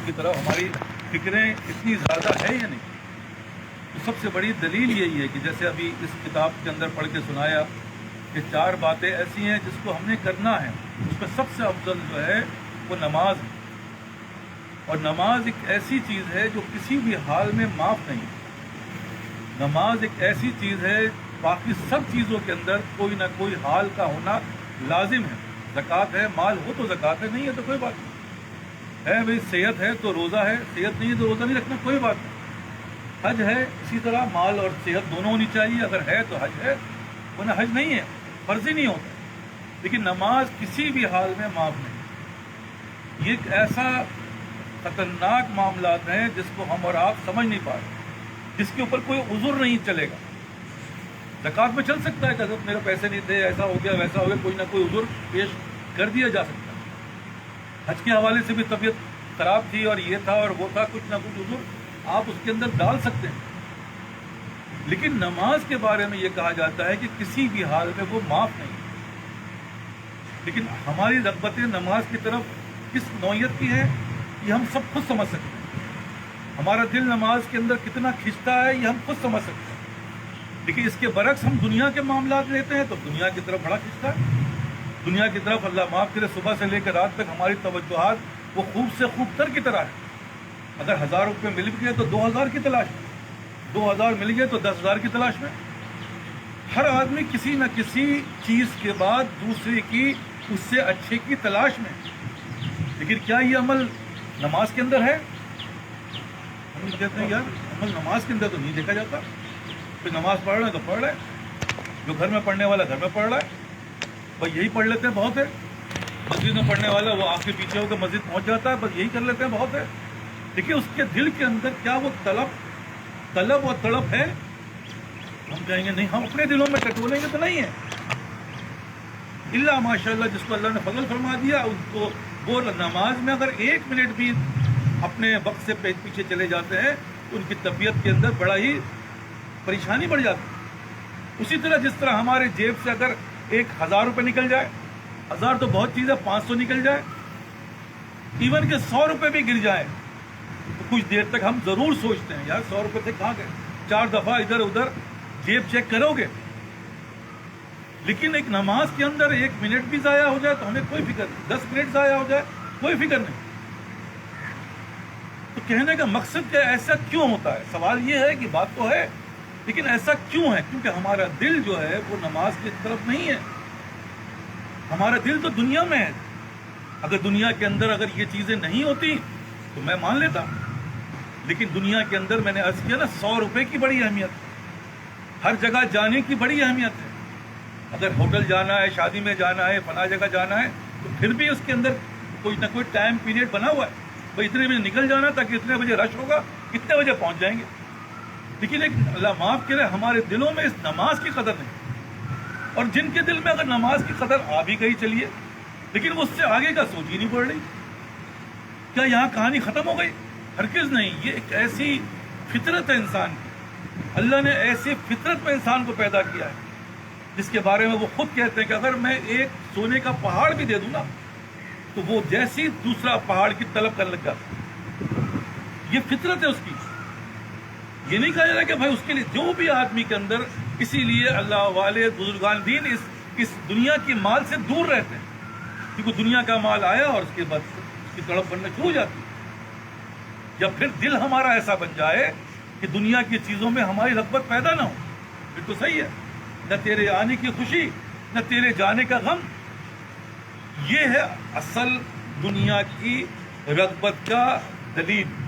کی طرف ہماری فکریں اتنی زیادہ ہیں یا نہیں؟ تو سب سے بڑی دلیل یہی ہے کہ جیسے ابھی اس کتاب کے اندر پڑھ کے سنایا کہ 4 باتیں ایسی ہیں جس کو ہم نے کرنا ہے، اس میں سب سے افضل جو ہے وہ نماز ہے، اور نماز ایک ایسی چیز ہے جو کسی بھی حال میں معاف نہیں ہے۔ نماز ایک ایسی چیز ہے، باقی سب چیزوں کے اندر کوئی نہ کوئی حال کا ہونا لازم ہے۔ زکوٰۃ ہے، مال ہو تو زکوٰۃ ہے، نہیں ہے تو کوئی بات نہیں ہے۔ بھائی صحت ہے تو روزہ ہے، صحت نہیں ہے تو روزہ نہیں رکھنا، کوئی بات نہیں۔ حج ہے اسی طرح، مال اور صحت دونوں ہونی چاہیے، اگر ہے تو حج ہے، ورنہ حج نہیں ہے، فرض ہی نہیں ہوتا۔ لیکن نماز کسی بھی حال میں معاف نہیں۔ یہ ایک ایسا خطرناک معاملات ہیں جس کو ہم اور آپ سمجھ نہیں پا رہے، جس کے اوپر کوئی عذر نہیں چلے گا۔ زکوٰۃ میں چل سکتا ہے کہ حضرت میرے پیسے نہیں تھے، ایسا ہو گیا ویسا ہو گیا، کوئی نہ کوئی عذر پیش کر دیا جا سکتا ہے۔ حج کے حوالے سے بھی طبیعت خراب تھی اور یہ تھا اور وہ تھا، کچھ نہ کچھ عذر آپ اس کے اندر ڈال سکتے ہیں۔ لیکن نماز کے بارے میں یہ کہا جاتا ہے کہ کسی بھی حال میں وہ معاف نہیں۔ لیکن ہماری رغبت نماز کی طرف کس نوعیت کی ہے یہ ہم سب خود سمجھ سکتے ہیں۔ ہمارا دل نماز کے اندر کتنا کھنچتا ہے یہ ہم خود سمجھ سکتے ہیں۔ لیکن اس کے برعکس ہم دنیا کے معاملات لیتے ہیں تو دنیا کی طرف بڑا کھنچتا ہے۔ دنیا کی طرف اللہ معاف کرے صبح سے لے کر رات تک ہماری توجہات وہ خوب سے خوب تر کی طرح ہے۔ اگر 1000 روپے مل گئے تو 2000 کی تلاش میں، 2000 مل گئے تو 10,000 کی تلاش میں۔ ہر آدمی کسی نہ کسی چیز کے بعد دوسرے کی اس سے اچھے کی تلاش میں۔ لیکن کیا یہ عمل نماز کے اندر ہے؟ ہم کہتے ہیں یار عمل نماز کے اندر تو نہیں دیکھا جاتا۔ پھر نماز پڑھ رہے ہیں تو پڑھ رہے ہیں، جو گھر میں پڑھنے والا گھر میں پڑھ رہا ہے، بس یہی پڑھ لیتے ہیں بہت ہے۔ مسجد میں پڑھنے والا وہ آگے پیچھے ہو کے مسجد پہنچ جاتا ہے، بس یہی کر لیتے ہیں بہت ہے۔ دیکھیے اس کے دل کے اندر کیا وہ طلب و تڑپ ہے؟ ہم کہیں گے نہیں، ہم اپنے دلوں میں ٹٹولیں گے تو نہیں ہے۔ اللہ ماشاء اللہ جس کو اللہ نے فضل فرما دیا اس کو وہ نماز میں اگر 1 منٹ بھی اپنے وقت سے پیچھے چلے جاتے ہیں تو ان کی طبیعت کے اندر بڑا ہی پریشانی بڑھ جاتی ہے۔ اسی طرح جس طرح ہمارے جیب سے اگر 1000 روپے نکل جائے، 1000 تو بہت چیز ہے، 500 نکل جائے، ایون کہ 100 روپے بھی گر جائے تو کچھ دیر تک ہم ضرور سوچتے ہیں یار 100 روپے تھے کہاں گئے، 4 دفعہ ادھر ادھر جیب چیک کرو گے۔ لیکن ایک نماز کے اندر 1 منٹ بھی ضائع ہو جائے تو ہمیں کوئی فکر نہیں، 10 منٹ ضائع ہو جائے کوئی فکر نہیں۔ تو کہنے کا مقصد کہ ایسا کیوں ہوتا ہے؟ سوال یہ ہے کہ بات تو ہے لیکن ایسا کیوں ہے؟ کیونکہ ہمارا دل جو ہے وہ نماز کی طرف نہیں ہے، ہمارا دل تو دنیا میں ہے۔ اگر دنیا کے اندر اگر یہ چیزیں نہیں ہوتی تو میں مان لیتا، لیکن دنیا کے اندر میں نے عرض کیا نا 100 روپے کی بڑی اہمیت ہے، ہر جگہ جانے کی بڑی اہمیت ہے۔ اگر ہوٹل جانا ہے، شادی میں جانا ہے، فلاں جگہ جانا ہے تو پھر بھی اس کے اندر کوئی نہ کوئی ٹائم پیریڈ بنا ہوا ہے، بھائی اتنے بجے نکل جانا تاکہ اتنے بجے رش ہوگا، کتنے بجے پہنچ جائیں گے۔ لیکن ایک اللہ معاف کرے ہمارے دلوں میں اس نماز کی قدر نہیں، اور جن کے دل میں اگر نماز کی قدر آ بھی گئی چلیے لیکن وہ اس سے آگے کا سوچ ہی نہیں پڑ رہی۔ کیا یہاں کہانی ختم ہو گئی؟ ہرگز نہیں۔ یہ ایک ایسی فطرت ہے انسان کی، اللہ نے ایسی فطرت میں انسان کو پیدا کیا ہے جس کے بارے میں وہ خود کہتے ہیں کہ اگر میں ایک سونے کا پہاڑ بھی دے دوں نا تو وہ جیسی دوسرا پہاڑ کی طلب کرنے لگ جاتا۔ یہ فطرت ہے اس کی۔ یہ نہیں کہا جا رہا کہ بھائی اس کے لیے جو بھی آدمی کے اندر، اسی لیے اللہ والے بزرگان دین اس دنیا کی مال سے دور رہتے ہیں، کیونکہ دنیا کا مال آیا اور اس کے بعد اس کی تڑپ بننا شروع ہو جاتی ہے۔ یا پھر دل ہمارا ایسا بن جائے کہ دنیا کی چیزوں میں ہماری رغبت پیدا نہ ہو، پھر تو صحیح ہے، نہ تیرے آنے کی خوشی نہ تیرے جانے کا غم۔ یہ ہے اصل دنیا کی رغبت کا دلیل۔